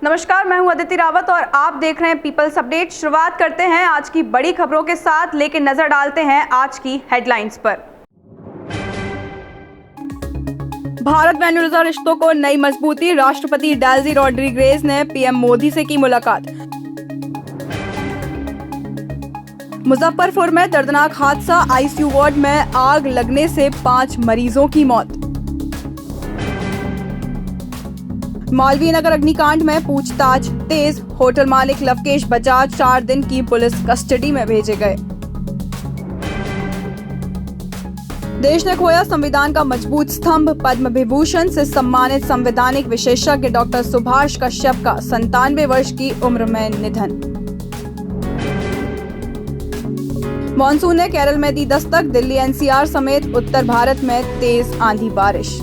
नमस्कार, मैं हूं अदिति रावत और आप देख रहे हैं पीपल्स अपडेट। शुरुआत करते हैं आज की बड़ी खबरों के साथ, लेकिन नजर डालते हैं आज की हेडलाइंस पर। भारत वेनेजुएला रिश्तों को नई मजबूती, राष्ट्रपति डेल्सी रॉड्रिगेज ने पीएम मोदी से की मुलाकात। मुजफ्फरपुर में दर्दनाक हादसा, आईसीयू वार्ड में आग लगने से 5 मरीजों की मौत। मालवीय नगर अग्निकांड में पूछताछ तेज, होटल मालिक लवकेश बजाज 4 दिन की पुलिस कस्टडी में भेजे गए। देश ने खोया संविधान का मजबूत स्तंभ, पद्म विभूषण से सम्मानित संवैधानिक विशेषज्ञ डॉक्टर सुभाष कश्यप का 97 वर्ष की उम्र में निधन। मॉनसून ने केरल में दी दस्तक, दिल्ली एनसीआर समेत उत्तर भारत में तेज आंधी बारिश।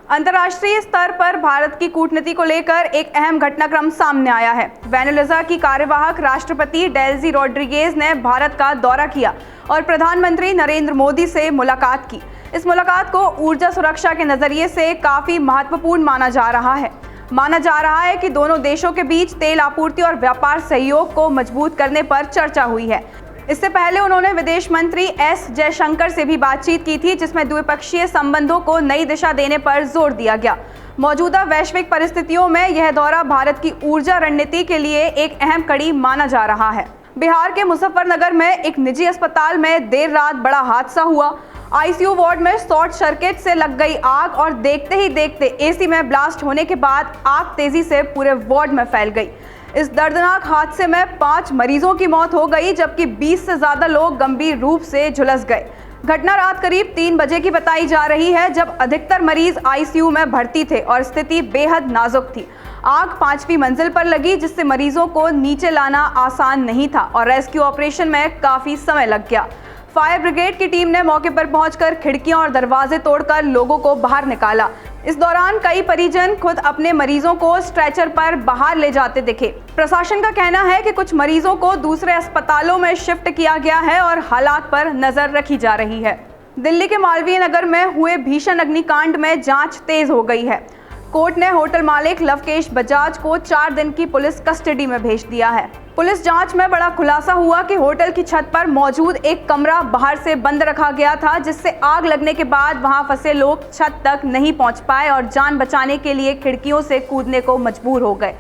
अंतर्राष्ट्रीय स्तर पर भारत की कूटनीति को लेकर एक अहम घटनाक्रम सामने आया है। वेनेजुएला की कार्यवाहक राष्ट्रपति डेल्सी रॉड्रिगेज ने भारत का दौरा किया और प्रधानमंत्री नरेंद्र मोदी से मुलाकात की। इस मुलाकात को ऊर्जा सुरक्षा के नजरिए से काफी महत्वपूर्ण माना जा रहा है। माना जा रहा है कि दोनों देशों के बीच तेल आपूर्ति और व्यापार सहयोग को मजबूत करने पर चर्चा हुई है। इससे पहले उन्होंने विदेश मंत्री एस जयशंकर से भी बातचीत की थी, जिसमें द्विपक्षीय संबंधों को नई दिशा देने पर जोर दिया गया। मौजूदा वैश्विक परिस्थितियों में यह दौरा भारत की ऊर्जा रणनीति के लिए एक अहम कड़ी माना जा रहा है। बिहार के मुजफ्फरनगर में एक निजी अस्पताल में देर रात बड़ा हादसा हुआ। आईसीयू वार्ड में शॉर्ट सर्किट से लग गई आग और देखते ही देखते एसी में ब्लास्ट होने के बाद आग तेजी से पूरे वार्ड में फैल गई। इस दर्दनाक हादसे में 5 मरीजों की मौत हो गई, जबकि 20 से ज्यादा लोग गंभीर रूप से झुलस गए। घटना रात करीब 3 बजे की बताई जा रही है, जब अधिकतर मरीज आईसीयू में भर्ती थे और स्थिति बेहद नाजुक थी। आग 5वीं मंजिल पर लगी, जिससे मरीजों को नीचे लाना आसान नहीं था और रेस्क्यू ऑपरेशन में काफी समय लग गया। फायर ब्रिगेड की टीम ने मौके पर पहुंचकर खिड़कियां और दरवाजे तोड़कर लोगों को बाहर निकाला। इस दौरान कई परिजन खुद अपने मरीजों को स्ट्रेचर पर बाहर ले जाते दिखे। प्रशासन का कहना है कि कुछ मरीजों को दूसरे अस्पतालों में शिफ्ट किया गया है और हालात पर नजर रखी जा रही है। दिल्ली के मालवीय नगर में हुए भीषण अग्निकांड में जांच तेज हो गई है। कोर्ट ने होटल मालिक लवकेश बजाज को 4 दिन की पुलिस कस्टडी में भेज दिया है। पुलिस जांच में बड़ा खुलासा हुआ कि होटल की छत पर मौजूद एक कमरा बाहर से बंद रखा गया था, जिससे आग लगने के बाद वहां फंसे लोग छत तक नहीं पहुंच पाए और जान बचाने के लिए खिड़कियों से कूदने को मजबूर हो गए।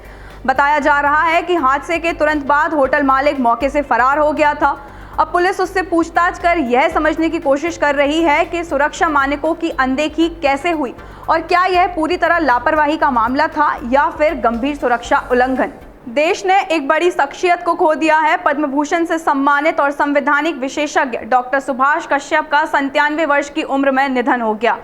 बताया जा रहा है कि हादसे के तुरंत बाद होटल मालिक मौके से फरार हो गया था। अब पुलिस उससे पूछताछ कर यह समझने की कोशिश कर रही है कि सुरक्षा मानकों की अनदेखी कैसे हुई और क्या यह पूरी तरह लापरवाही का मामला था या फिर गंभीर सुरक्षा उल्लंघन। देश ने एक बड़ी शख्सियत को खो दिया है। पद्म भूषण से सम्मानित और संवैधानिक विशेषज्ञ डॉक्टर सुभाष कश्यप का 97 वर्ष की उम्र में निधन हो गया।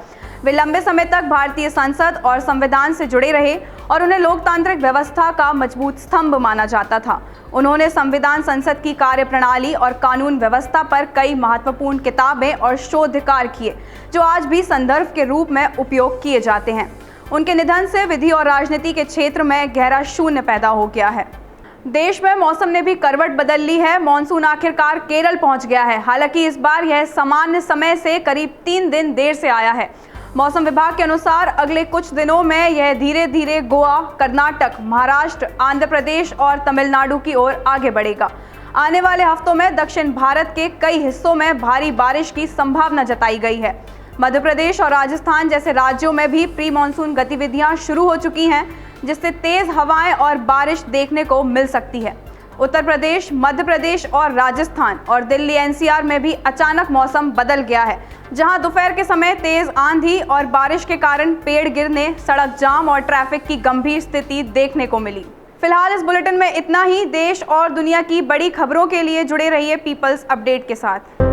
वे लंबे समय तक भारतीय संसद और संविधान से जुड़े रहे और उन्हें लोकतांत्रिक व्यवस्था का मजबूत स्तंभ माना जाता था। उन्होंने संविधान, संसद की कार्यप्रणाली और कानून व्यवस्था पर कई महत्वपूर्ण किताबें और शोध कार्य किए, जो आज भी संदर्भ के रूप में उपयोग किए जाते हैं। उनके निधन से विधि और राजनीति के क्षेत्र में गहरा शून्य पैदा हो गया है। देश में मौसम ने भी करवट बदल ली है। मॉनसून आखिरकार केरल पहुंच गया है। हालांकि इस बार यह सामान्य समय से करीब 3 दिन देर से आया है। मौसम विभाग के अनुसार अगले कुछ दिनों में यह धीरे धीरे गोवा, कर्नाटक, महाराष्ट्र, आंध्र प्रदेश और तमिलनाडु की ओर आगे बढ़ेगा। आने वाले हफ्तों में दक्षिण भारत के कई हिस्सों में भारी बारिश की संभावना जताई गई है। मध्य प्रदेश और राजस्थान जैसे राज्यों में भी प्री मानसून गतिविधियां शुरू हो चुकी हैं, जिससे तेज हवाएं और बारिश देखने को मिल सकती है। उत्तर प्रदेश, मध्य प्रदेश और राजस्थान और दिल्ली एनसीआर में भी अचानक मौसम बदल गया है, जहां दोपहर के समय तेज आंधी और बारिश के कारण पेड़ गिरने, सड़क जाम और ट्रैफिक की गंभीर स्थिति देखने को मिली। फिलहाल इस बुलेटिन में इतना ही। देश और दुनिया की बड़ी खबरों के लिए जुड़े रहिए पीपल्स अपडेट के साथ।